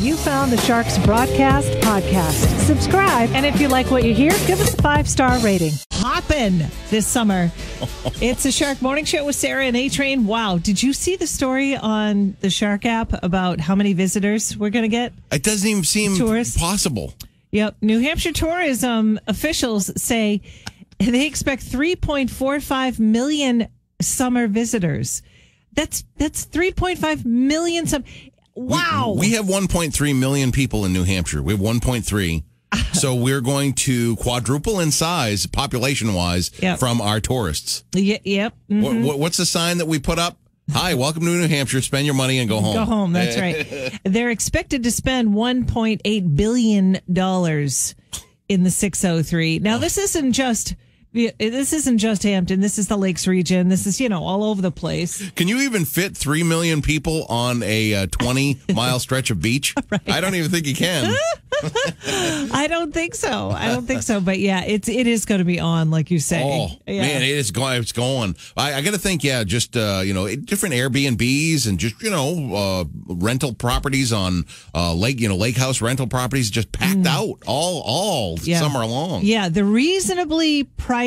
You found the Sharks Broadcast Podcast. Subscribe, and if you like what you hear, give us a 5-star rating. Hoppin' this summer. It's a Shark Morning Show with Sarah and A-Train. Wow. Did you see the story on the Shark app about how many visitors we're going to get? It doesn't even seem possible. Yep. New Hampshire tourism officials say they expect 3.45 million summer visitors. That's 3.5 million. Wow. We have 1.3 million people in New Hampshire. We have 1.3. So we're going to quadruple in size, population-wise, from our tourists. Yep. Mm-hmm. What's the sign that we put up? Hi, welcome to New Hampshire. Spend your money and go home. Go home, that's right. They're expected to spend $1.8 billion in the 603. Now, this isn't just Hampton. This is the Lakes region. This is, all over the place. Can you even fit 3 million people on a 20-mile stretch of beach? Right. I don't even think you can. I don't think so. But yeah, it is going to be on, like you say. Oh, man, it's going. I got to think, just, different Airbnbs and just, rental properties on lake house rental properties just packed out all summer long. Yeah, the reasonably priced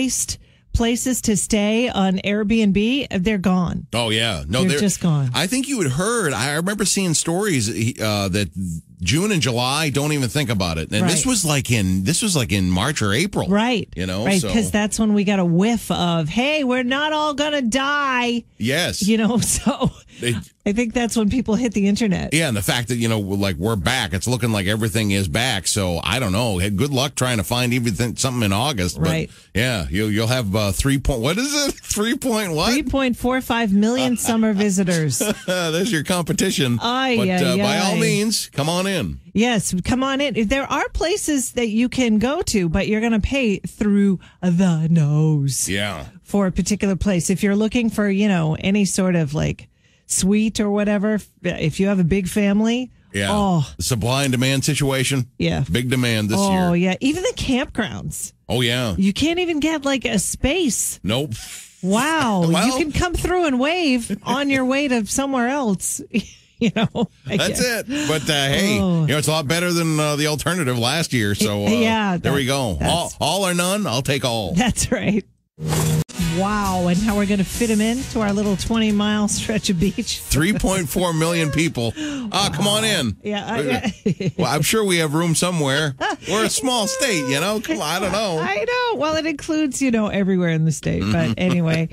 places to stay on Airbnb, they're gone. Oh, yeah. No, they're just gone. I think you had heard, I remember seeing stories that June and July, don't even think about it. And this was like in March or April. Right. Right, because that's when we got a whiff of, hey, we're not all going to die. Yes. So I think that's when people hit the internet. Yeah, and the fact that, we're back. It's looking like everything is back. So I don't know. Good luck trying to find something in August. Right. But yeah, you'll have what is it? 3.45 million summer visitors. There's your competition. By all means, come on in. Yes, come on in. There are places that you can go to, but you're going to pay through the nose. Yeah. For a particular place. If you're looking for, any sort of suite or whatever, if you have a big family. Yeah. Oh. Supply and demand situation. Yeah. Big demand this year. Oh, yeah. Even the campgrounds. Oh, yeah. You can't even get a space. Nope. Wow. Well, you can come through and wave on your way to somewhere else. That's it. But hey, it's a lot better than the alternative last year. So there we go. All or none, I'll take all. That's right. Wow, and how we're going to fit them into our little 20-mile stretch of beach. 3.4 million people. Come on in. Yeah. Well, I'm sure we have room somewhere. We're a small state, Come on, I don't know. I know. Well, it includes, everywhere in the state. But anyway,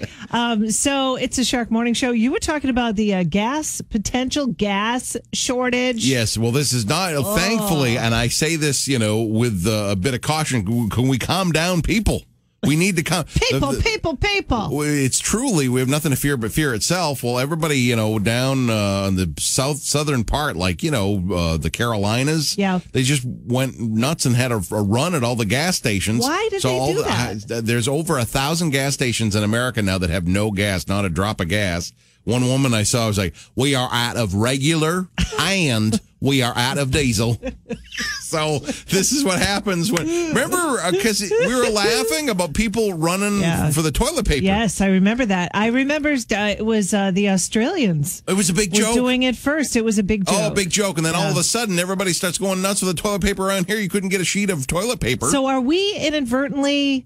so it's a Shark Morning Show. You were talking about the potential gas shortage. Yes, well, this is not, thankfully, and I say this, with a bit of caution, can we calm down, people? We need to come. People. It's truly, we have nothing to fear but fear itself. Well, everybody, down on the southern part, the Carolinas, they just went nuts and had a run at all the gas stations. Why did they do that? There's over 1,000 gas stations in America now that have no gas, not a drop of gas. One woman I saw was like, we are out of regular and we are out of diesel. So this is what happens when, remember, because we were laughing about people running for the toilet paper. Yes, I remember that. I remember it was the Australians. It was a big joke. Doing it first. It was a big joke. Oh, a big joke. And then all of a sudden, everybody starts going nuts with the toilet paper around here. You couldn't get a sheet of toilet paper. So are we inadvertently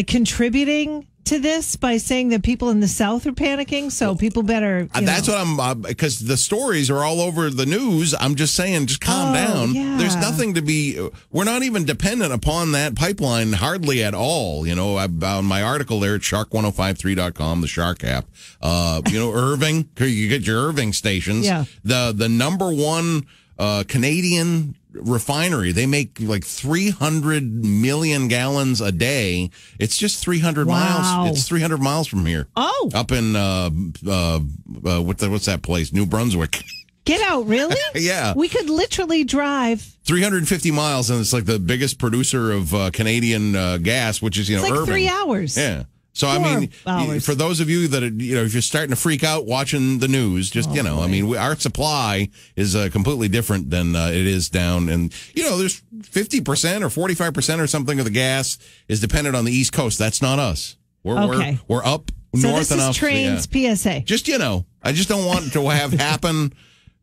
contributing to this by saying that people in the South are panicking? So people better. That's what I'm, because the stories are all over the news. I'm just saying, just calm down. Yeah. There's nothing to be, we're not even dependent upon that pipeline hardly at all. On my article there at shark1053.com, the Shark app, Irving, you get your Irving stations. Yeah. The number one Canadian refinery, they make 300 million gallons a day. It's just 300 miles. It's 300 miles from here. Oh, up in what's that place? New Brunswick. Get out, really? Yeah. We could literally drive 350 miles, and it's the biggest producer of Canadian gas, which is it's Irving. 3 hours. Yeah. So, for those of you that, if you're starting to freak out watching the news, just, our supply is completely different than it is down. And, there's 50% or 45% or something of the gas is dependent on the East Coast. That's not us. We're up north enough. So this is Train's PSA. Just, I just don't want to have happen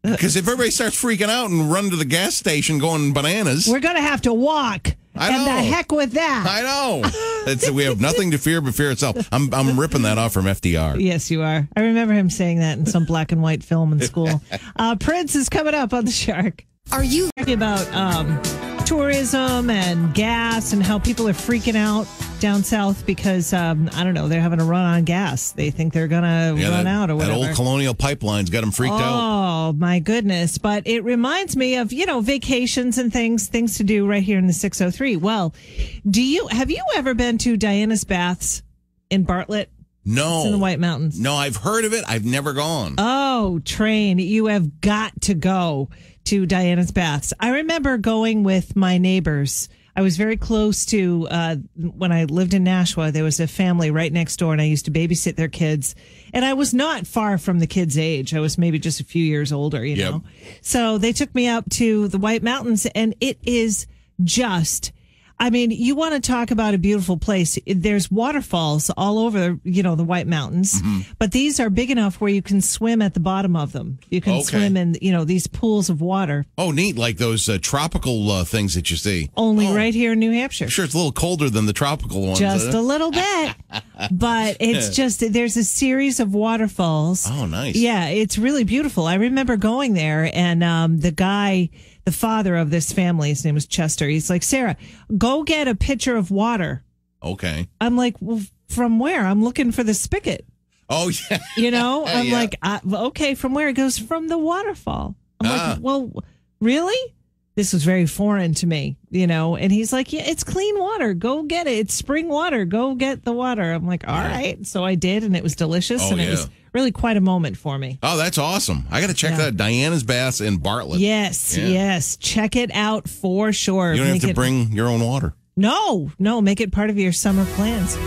Because if everybody starts freaking out and run to the gas station going bananas, we're going to have to walk. I know. And the heck with that. I know. We have nothing to fear but fear itself. I'm ripping that off from FDR. Yes, you are. I remember him saying that in some black and white film in school. Prince is coming up on the Shark. Are you talking about tourism and gas and how people are freaking out down south because, I don't know, they're having a run on gas. They think they're going to run out or whatever. That old Colonial Pipeline's got them freaked out. Oh, my goodness. But it reminds me of, vacations and things to do right here in the 603. Well, have you ever been to Diana's Baths in Bartlett? No. It's in the White Mountains. No, I've heard of it. I've never gone. Oh, Train, you have got to go to Diana's Baths. I remember going with my neighbors. I was very close to, when I lived in Nashua, there was a family right next door, and I used to babysit their kids. And I was not far from the kids' age. I was maybe just a few years older, you know. So they took me up to the White Mountains, and it is just... you want to talk about a beautiful place. There's waterfalls all over, the White Mountains, but these are big enough where you can swim at the bottom of them. You can swim in, these pools of water. Oh, neat. Like those tropical things that you see. Only right here in New Hampshire. I'm sure it's a little colder than the tropical ones. Just a little bit. But it's there's a series of waterfalls. Oh, nice. Yeah, it's really beautiful. I remember going there and the father of this family, his name was Chester. He's like, Sarah, go get a pitcher of water. Okay. I'm like, well, from where? I'm looking for the spigot. Oh, yeah. I'm like, okay, from where? It goes from the waterfall. I'm like, well, really? This was very foreign to me, and he's like, yeah, it's clean water. Go get it. It's spring water. Go get the water. I'm like, all right. So I did, and it was delicious. It was really quite a moment for me. Oh, that's awesome. I got to check that out. Diana's Baths in Bartlett. Yes. Check it out for sure. You don't have to bring your own water. No. Make it part of your summer plans.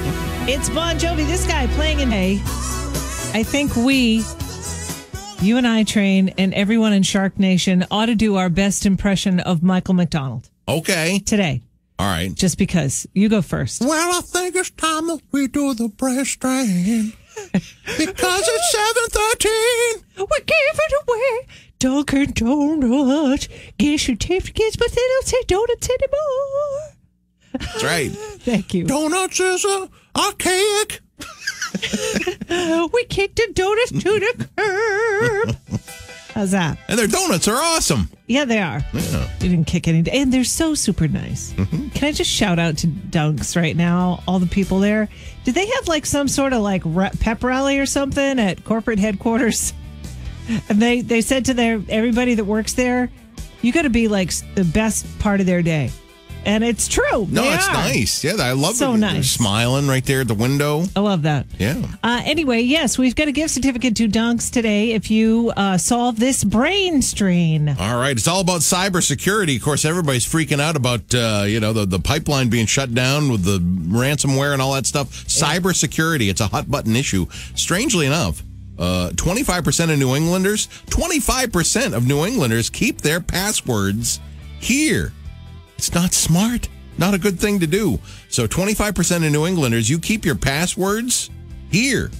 It's Bon Jovi, this guy playing in May. I think you and I, Train, and everyone in Shark Nation ought to do our best impression of Michael McDonald. Okay. Today. All right. Just because. You go first. Well, I think it's time that we do the breast strain. Because it's 7:13. We're giving away Dunkin' Donuts. Guess your tickets, but they don't say donuts anymore. That's right. Thank you. Donuts is archaic. We kicked the donuts to the curb. How's that? And their donuts are awesome. Yeah, they are. Yeah. You didn't kick any. And they're so super nice. Mm-hmm. Can I just shout out to Dunks right now? All the people there. Did they have like some sort of like pep rally or something at corporate headquarters? And they said to everybody that works there, you got to be like the best part of their day. And it's true. No, it's nice. Yeah, I love it. So nice. They're smiling right there at the window. I love that. Yeah. Anyway, yes, we've got a gift certificate to Dunks today if you solve this brain strain. All right. It's all about cybersecurity. Of course, everybody's freaking out about, the pipeline being shut down with the ransomware and all that stuff. Cybersecurity. It's a hot button issue. Strangely enough, 25% of New Englanders keep their passwords here. It's not smart. Not a good thing to do. So 25% of New Englanders, you keep your passwords here.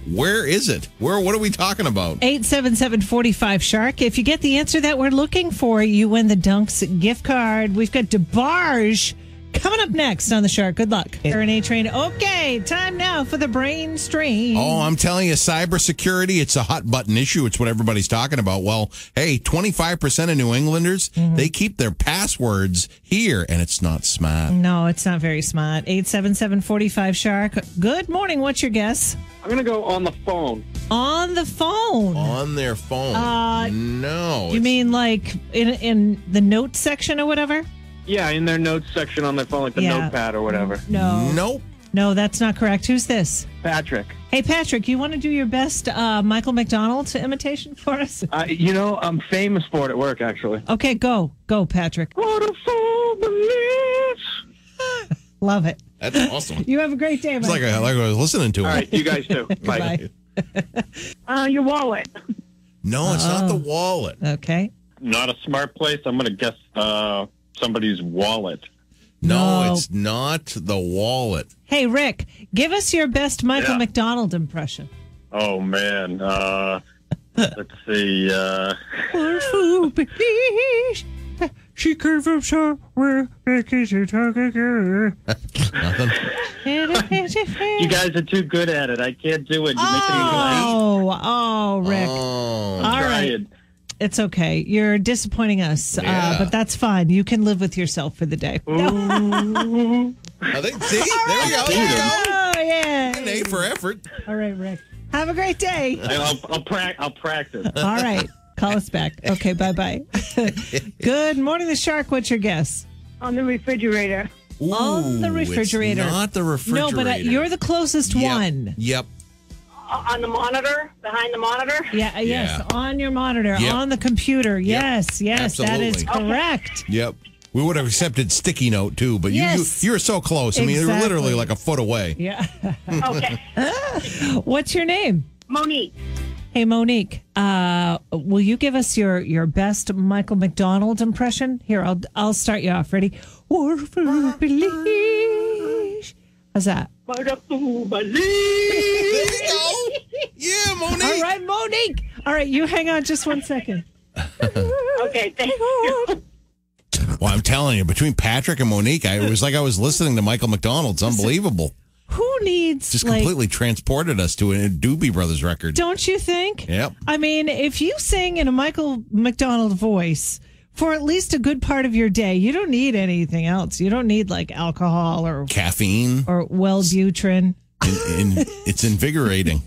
Where is it? What are we talking about? 877-45-SHARK. If you get the answer that we're looking for, you win the Dunks gift card. We've got DeBarge coming up next on the Shark. Good luck. A Train. Okay, time now for the brain strain. Oh, I'm telling you, cybersecurity, it's a hot button issue. It's what everybody's talking about. Well, hey, 25% of New Englanders, they keep their passwords here, and it's not smart. No, it's not very smart. 877-45-SHARK. Good morning. What's your guess? I'm going to go on the phone. On the phone? On their phone. No. You mean like in the notes section or whatever? Yeah, in their notes section on their phone, like the notepad or whatever. No. Nope. No, that's not correct. Who's this? Patrick. Hey, Patrick, you want to do your best Michael McDonald imitation for us? I'm famous for it at work, actually. Okay, go. Go, Patrick. Waterfall believes. Love it. That's awesome. You have a great day, It's Mike. like I was listening to it. All right, you guys too. Bye. your wallet? No, it's not the wallet. Okay. Not a smart place. I'm going to guess somebody's wallet. No, it's not the wallet. Hey, Rick, give us your best Michael McDonald impression. Oh, man. Let's see. She came from somewhere. Nothing. You guys are too good at it. I can't do it. You're making me laugh. Oh, Rick. Oh. All right. Trying. It's okay. You're disappointing us, Yeah. but that's fine. You can live with yourself for the day. I think, see? There we go. There we go. Oh, yeah. An A for effort. All right, Rick. Have a great day. I'll practice. All right. Call us back. Okay, bye-bye. Good morning, the Shark. What's your guess? On the refrigerator. On the refrigerator. It's not the refrigerator. No, but you're the closest one. Yep. On the monitor? Behind the monitor? Yeah, yes, Yeah. on your monitor, Yep. on the computer. Yes, that is Absolutely. correct. Yep. We would have accepted sticky note too, but Yes. you were so close. I mean, you're Exactly. literally like a foot away. Yeah. Okay. What's your name? Monique. Hey, Monique, will you give us your best Michael McDonald impression? Here, I'll start you off. Ready? How's that? There you go. Yeah, Monique. All right, Monique. All right, you hang on just 1 second. Okay, thank you. Well, I'm telling you, between Patrick and Monique, it was like I was listening to Michael McDonald. It's unbelievable. Who needs Just completely transported us to a Doobie Brothers record. Don't you think? Yep. I mean, if you sing in a Michael McDonald voice for at least a good part of your day, you don't need anything else. You don't need like alcohol or Caffeine. Wellbutrin. It's invigorating.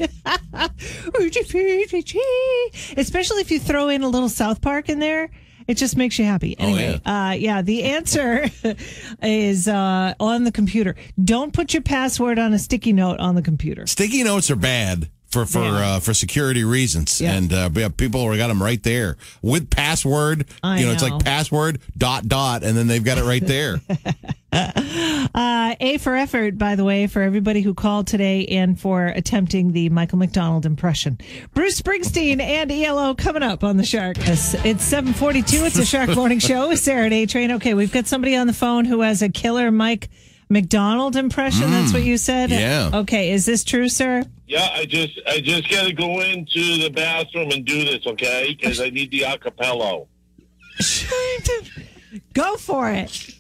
Especially if you throw in a little South Park in there. It just makes you happy. Anyway, the answer is on the computer. Don't put your password on a sticky note on the computer. Sticky notes are bad for security reasons, Yeah. and people got them right there with password. I It's know. like password ... and then they've got it right there. A for effort, by the way, for everybody who called today and for attempting the Michael McDonald impression. Bruce Springsteen and ELO coming up on the Shark. It's 7:42. It's a Shark Morning Show with Sarah and A-Train. Okay, we've got somebody on the phone who has a killer Mike McDonald impression. That's what you said? Yeah. Okay, is this true, sir? Yeah, I just got to go into the bathroom and do this, okay? Because I need the acapella. Go for it.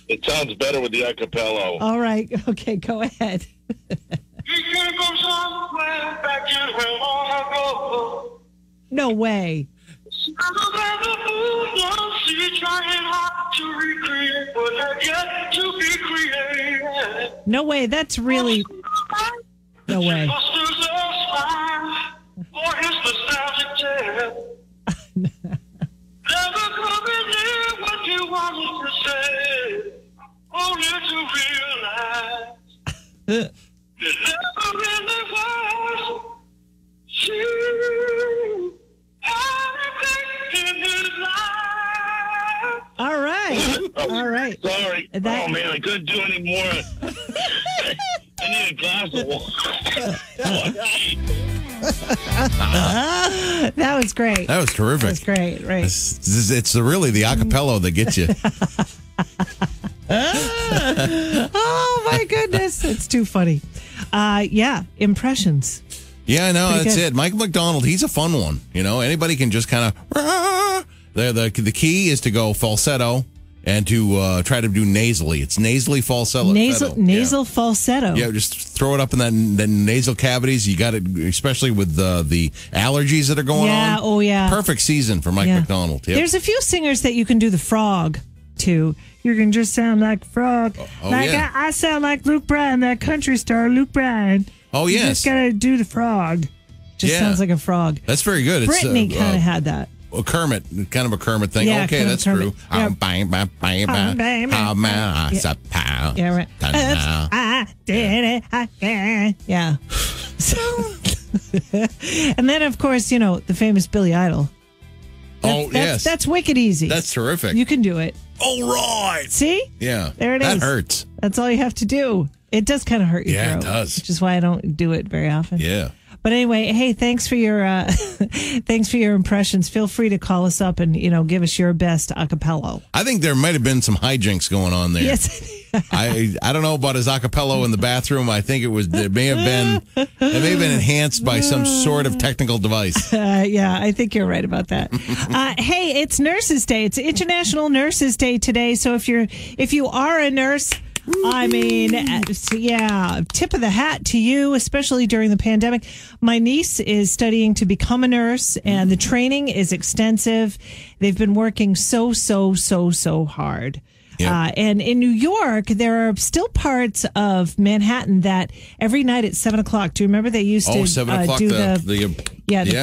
It sounds better with the acapella. All right. Okay, go ahead. No way. No way. That's really. No way. All right. All right. Sorry. That- Oh, man, I couldn't do any more. I need a glass of water. That was great. That was terrific. That was great. Right. It's really the acapella that gets you. Oh my goodness. It's too funny. Yeah. Impressions. Yeah, I know. Pretty That's good. it. Michael McDonald, he's a fun one. Anybody can just kind of. The key is to go falsetto and to try to do nasally. It's nasally falsetto. Nasal falsetto. Yeah, just throw it up in the nasal cavities. You got it, especially with the allergies that are going on. Yeah, oh, yeah. Perfect season for Mike Yeah. McDonald. Yep. There's a few singers that you can do the frog to. You can just sound like a frog. yeah. I sound like Luke Bryan, that country star Luke Bryan. Oh, You yes. just got to do the frog. Just Yeah. sounds like a frog. That's very good. Brittany It's kind of had that. a Kermit, kind of a Kermit thing. Yeah, Okay, kind of that's Kermit. true. Yeah. Yeah, right. I did it again. Yeah. So, and then, of course, the famous Billy Idol. Yes. That's wicked easy. That's terrific. You can do it. All right. See? Yeah. There it that is. That hurts. That's all you have to do. It does kind of hurt your Yeah, throat. it does. Which is why I don't do it very often. Yeah. But anyway, hey, thanks for your impressions. Feel free to call us up and give us your best a cappella. I think there might have been some hijinks going on there. Yes. I don't know about his a cappella in the bathroom. I think it may have been enhanced by some sort of technical device. Yeah, I think you're right about that. Hey, it's Nurses Day. It's International Nurses Day today. So if you are a nurse, I mean, yeah, tip of the hat to you, especially during the pandemic. My niece is studying to become a nurse, and the training is extensive. They've been working so hard. Yep. And in New York, there are still parts of Manhattan that every night at 7 o'clock. Do you remember they used to 7 o'clock, do the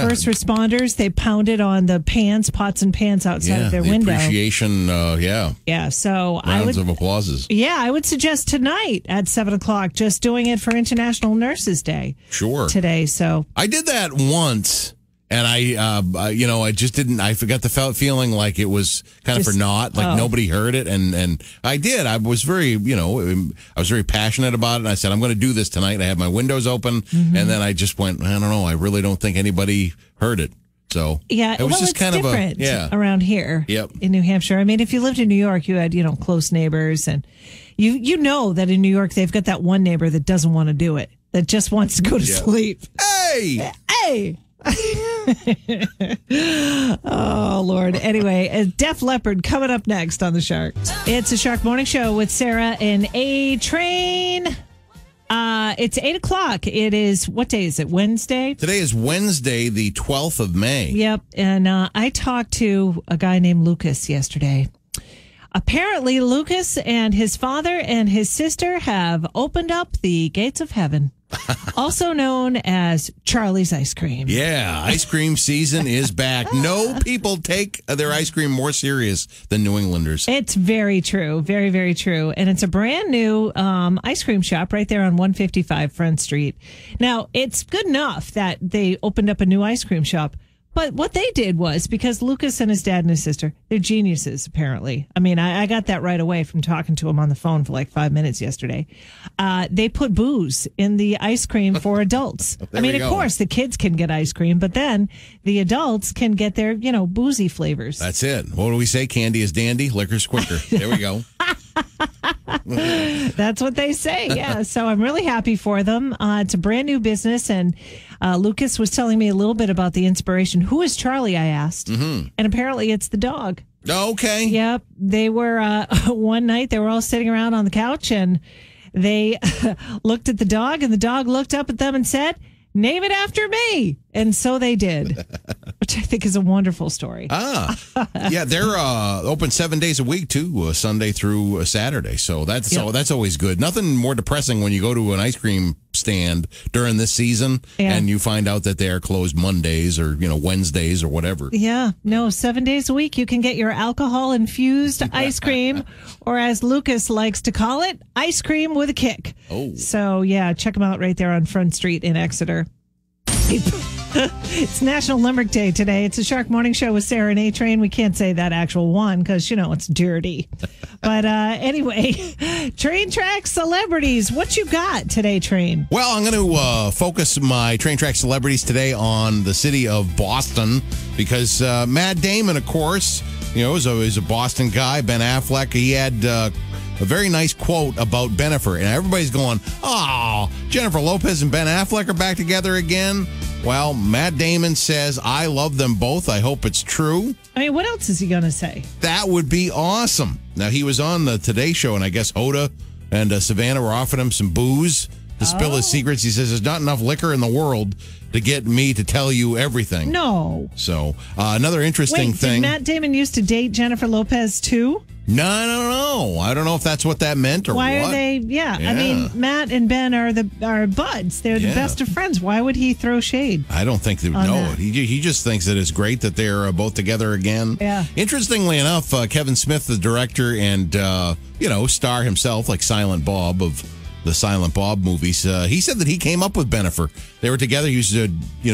first responders? They pounded on the pots and pans outside of their window. Appreciation, Yeah, so rounds of applauses. Yeah, I would suggest tonight at 7 o'clock, just doing it for International Nurses Day. Sure. Today, so. I did that once. And I just didn't. I forgot the feeling like it was kind of for naught, like nobody heard it, and I did. I was very, I was very passionate about it. And I said, I'm going to do this tonight. I had my windows open, and then I just went, I don't know. I really don't think anybody heard it. So it was just kind of different around here in New Hampshire. I mean, if you lived in New York, you had close neighbors, and you know that in New York they've got that one neighbor that doesn't want to do it, that just wants to go to sleep. Hey. Oh, Lord. Anyway, Def Leppard coming up next on The Shark. It's a Shark Morning Show with Sarah and A-Train. It's 8 o'clock. It is, what day is it? Wednesday? Today is Wednesday, the 12th of May. Yep. And I talked to a guy named Lucas yesterday. Apparently, Lucas and his father and his sister have opened up the gates of heaven. Also known as Charlie's Ice Cream. Yeah, ice cream season is back. No people take their ice cream more serious than New Englanders. It's very true. Very, very true. And it's a brand new ice cream shop right there on 155 Front Street. Now, it's good enough that they opened up a new ice cream shop. But what they did was, because Lucas and his dad and his sister, they're geniuses, apparently. I mean, I got that right away from talking to him on the phone for like 5 minutes yesterday. They put booze in the ice cream for adults. I mean, of course, the kids can get ice cream, but then the adults can get their, boozy flavors. That's it. What do we say? Candy is dandy, liquor's quicker. There we go. That's what they say. Yeah. So I'm really happy for them. It's a brand new business. And Lucas was telling me a little bit about the inspiration. Who is Charlie? I asked. Mm-hmm. And apparently it's the dog. Okay. Yep. They were one night they were all sitting around on the couch and they looked at the dog and the dog looked up at them and said, "Name it after me." And so they did, which I think is a wonderful story. Yeah, they're open 7 days a week too, Sunday through Saturday. So that's always good. Nothing more depressing when you go to an ice cream stand during this season and you find out that they are closed Mondays or Wednesdays or whatever. Yeah, no, 7 days a week you can get your alcohol infused ice cream, or as Lucas likes to call it, ice cream with a kick. Oh, so yeah, check them out right there on Front Street in Exeter. It's National Limerick Day today. It's a Shark Morning Show with Sarah and A-Train. We can't say that actual one because, it's dirty. But anyway, Train Track Celebrities. What you got today, Train? Well, I'm going to focus my Train Track Celebrities today on the city of Boston because Matt Damon, of course, is a Boston guy. Ben Affleck, he had a very nice quote about Bennifer. And everybody's going, "Oh, Jennifer Lopez and Ben Affleck are back together again." Well, Matt Damon says, "I love them both. I hope it's true." I mean, what else is he going to say? That would be awesome. Now, he was on the Today Show, and I guess Hoda and Savannah were offering him some booze to spill his secrets. He says, "There's not enough liquor in the world to get me to tell you everything." No. So, another interesting thing. Did Matt Damon used to date Jennifer Lopez, too? No. I don't know if that's what that meant or Why what. are they? Yeah. I mean, Matt and Ben are buds. They're the best of friends. Why would he throw shade? I don't think they would know it. He just thinks that it's great that they're both together again. Yeah. Interestingly enough, Kevin Smith, the director and star himself, like Silent Bob of the Silent Bob movies, he said that he came up with Bennifer. They were together. He was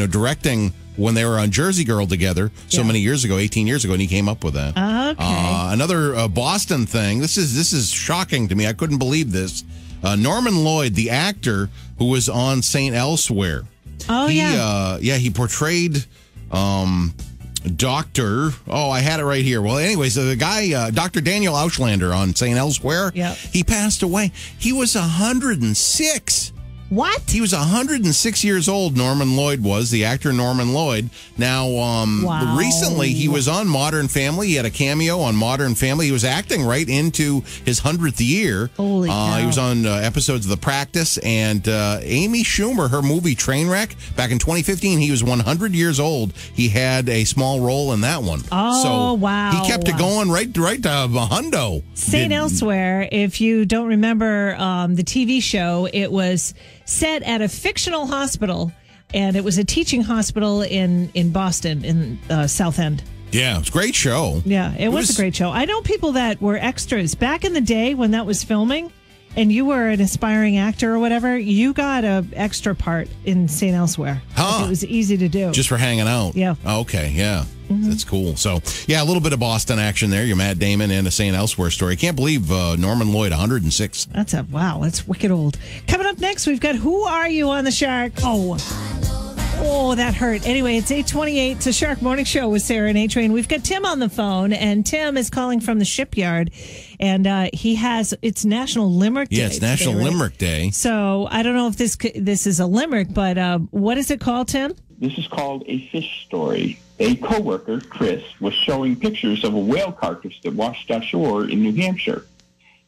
directing when they were on Jersey Girl together many years ago, 18 years ago, and he came up with that. Okay. Another Boston thing. This is shocking to me. I couldn't believe this. Norman Lloyd, the actor who was on St. Elsewhere, Oh, He portrayed Dr. Oh, I had it right here. Well, anyways, the guy, Dr. Daniel Auslander on St. Elsewhere, he passed away. He was 106. What? He was 106 years old, Norman Lloyd was, the actor Norman Lloyd. Now, recently he was on Modern Family. He had a cameo on Modern Family. He was acting right into his 100th year. Holy cow. He was on episodes of The Practice, and Amy Schumer, her movie Trainwreck, back in 2015, he was 100 years old. He had a small role in that one. Oh, wow. He kept it going right to hundo. St. Elsewhere, if you don't remember the TV show, it was set at a fictional hospital, and it was a teaching hospital in Boston, in South End. Yeah, it was a great show. Yeah, it was a great show. I know people that were extras. Back in the day when that was filming, and you were an aspiring actor or whatever, you got an extra part in St. Elsewhere. Huh. Like, it was easy to do. Just for hanging out. Yeah. Okay, yeah. That's cool. So, yeah, a little bit of Boston action there. Your Matt Damon and a St. Elsewhere story. Can't believe Norman Lloyd, 106. That's wicked old. Coming up next, we've got Who Are You on the Shark? Oh, that hurt. Anyway, it's 8:28. It's a Shark Morning Show with Sarah and A-Train. We've got Tim on the phone, and Tim is calling from the shipyard, and it's National Limerick Day. Yeah, it's National Limerick Day. So I don't know if this is a limerick, but what is it called, Tim? This is called a fish story. A coworker, Chris, was showing pictures of a whale carcass that washed ashore in New Hampshire.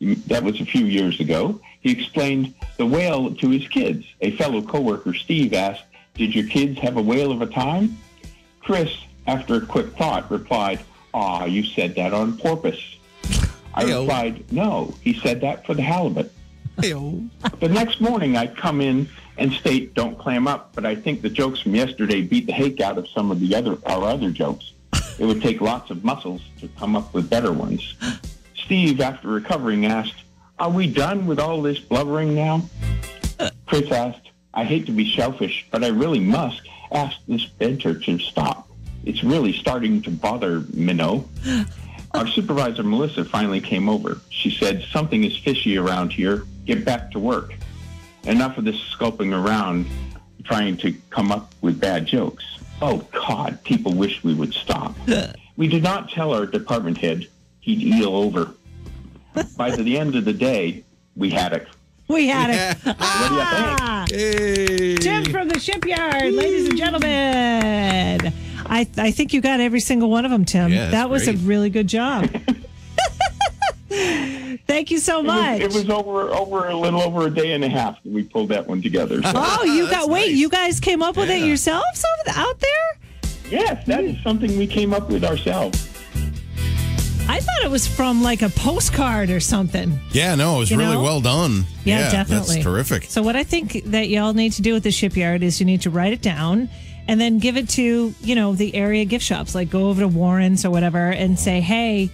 That was a few years ago. He explained the whale to his kids. A fellow coworker, Steve, asked, "Did your kids have a whale of a time?" Chris, after a quick thought, replied, "Aw, you said that on purpose." I replied, "No, he said that for the halibut." The next morning, I'd come in and state, "Don't clam up, but I think the jokes from yesterday beat the heck out of some of our other jokes. It would take lots of muscles to come up with better ones." Steve, after recovering, asked, "Are we done with all this blubbering now?" Chris asked, "I hate to be selfish, but I really must ask this banter to stop. It's really starting to bother Minnow." Our supervisor, Melissa, finally came over. She said, "Something is fishy around here. Get back to work. Enough of this sculpting around trying to come up with bad jokes." Oh, God, people wish we would stop. We did not tell our department head he'd eel over. By the end of the day, we had it. We had it. What do you think? Hey. Tim from the shipyard, ladies and gentlemen. I think you got every single one of them, Tim. Yeah, that was great. a really good job. Thank you so much. It was over a little over a day and a half that we pulled that one together. So. Oh, you guys came up with it yourselves out there? Yes, that is something we came up with ourselves. I thought it was from like a postcard or something. Yeah, no, it was really well done. Yeah, definitely. That's terrific. So what I think that y'all need to do at the shipyard is you need to write it down and then give it to, the area gift shops. Like go over to Warren's or whatever and say, hey,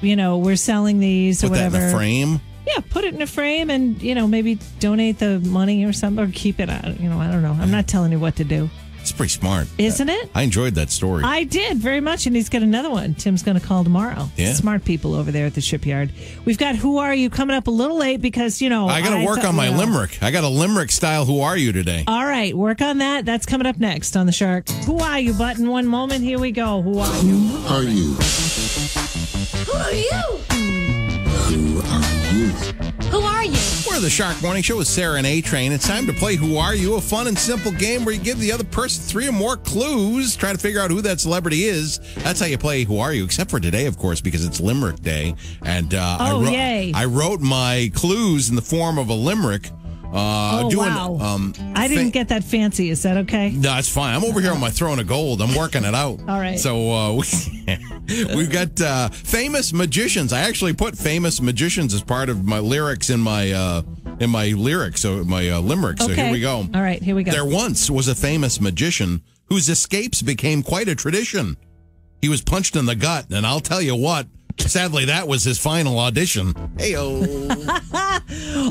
we're selling these or whatever. Put that in a frame? Yeah, put it in a frame and, maybe donate the money or something or keep it out. I don't know. I'm not telling you what to do. It's pretty smart. Isn't it? I enjoyed that story. I did very much, and he's got another one. Tim's going to call tomorrow. Yeah. Smart people over there at the shipyard. We've got Who Are You coming up a little late because, I got to work on my limerick. I got a limerick style Who Are You today. All right, work on that. That's coming up next on The Shark. Who Are You button? One moment. Here we go. Who are you? Who are you? Who are you? Who are you? Who are you? We're the Shark Morning Show with Sarah and A-Train. It's time to play Who Are You? A fun and simple game where you give the other person 3 or more clues, try to figure out who that celebrity is. That's how you play Who Are You, except for today, of course, because it's Limerick Day. And yay. I wrote my clues in the form of a limerick. Wow. I didn't get that fancy. Is that okay? No, it's fine. I'm over here on my throne of gold. I'm working it out. All right. So we've got famous magicians. I actually put famous magicians as part of my lyrics in my lyrics, so my limerick. So here we go. All right, here we go. There once was a famous magician whose escapes became quite a tradition. He was punched in the gut, and I'll tell you what, Sadly, that was his final audition. Hey-o.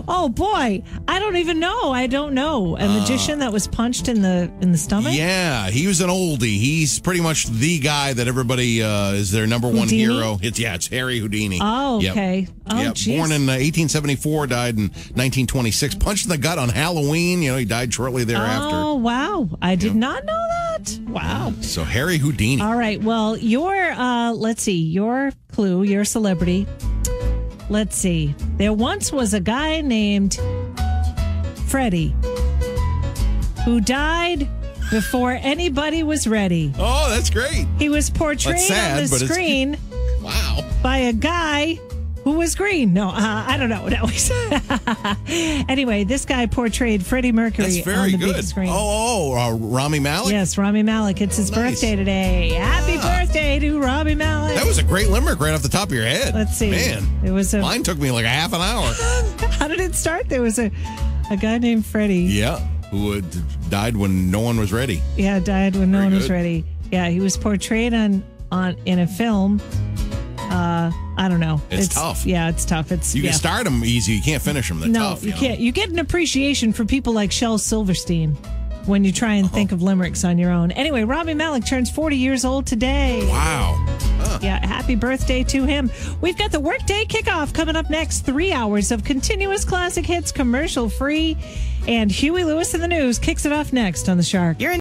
Oh boy, I don't even know. I don't know. A magician that was punched in the stomach? Yeah, he was an oldie. He's pretty much the guy that everybody is their number one Houdini? hero. It's Harry Houdini. Oh, Yep. okay. Oh, Yep. geez. Born in 1874, died in 1926. Punched in the gut on Halloween. He died shortly thereafter. Oh, wow. I did not know that. Wow. So Harry Houdini. All right. Well, let's see, your clue, your celebrity. Let's see. There once was a guy named Freddie who died before anybody was ready. Oh, that's great. He was portrayed That's sad, on the but it's- screen Wow. by a guy who was green. No, I don't know. No. Anyway, this guy portrayed Freddie Mercury That's very on the good. big screen. Rami Malek? Yes, Rami Malek. It's his Nice. birthday today. Happy birthday to Rami Malek. That was a great limerick right off the top of your head. Let's see. Man, It was mine took me like a half an hour. How did it start? There was a guy named Freddie. Yeah, who died when no one was ready. Yeah, died when no Very one was good. ready. Yeah, he was portrayed in a film. I don't know. It's tough. Yeah, it's tough. You can start them easy. You can't finish them. They're No, tough. you know? can't. You get an appreciation for people like Shel Silverstein when you try and think of limericks on your own. Anyway, Rami Malek turns 40 years old today. Wow. Huh. Yeah, happy birthday to him. We've got the Workday Kickoff coming up next. 3 hours of continuous classic hits, commercial free. And Huey Lewis in the News kicks it off next on The Shark.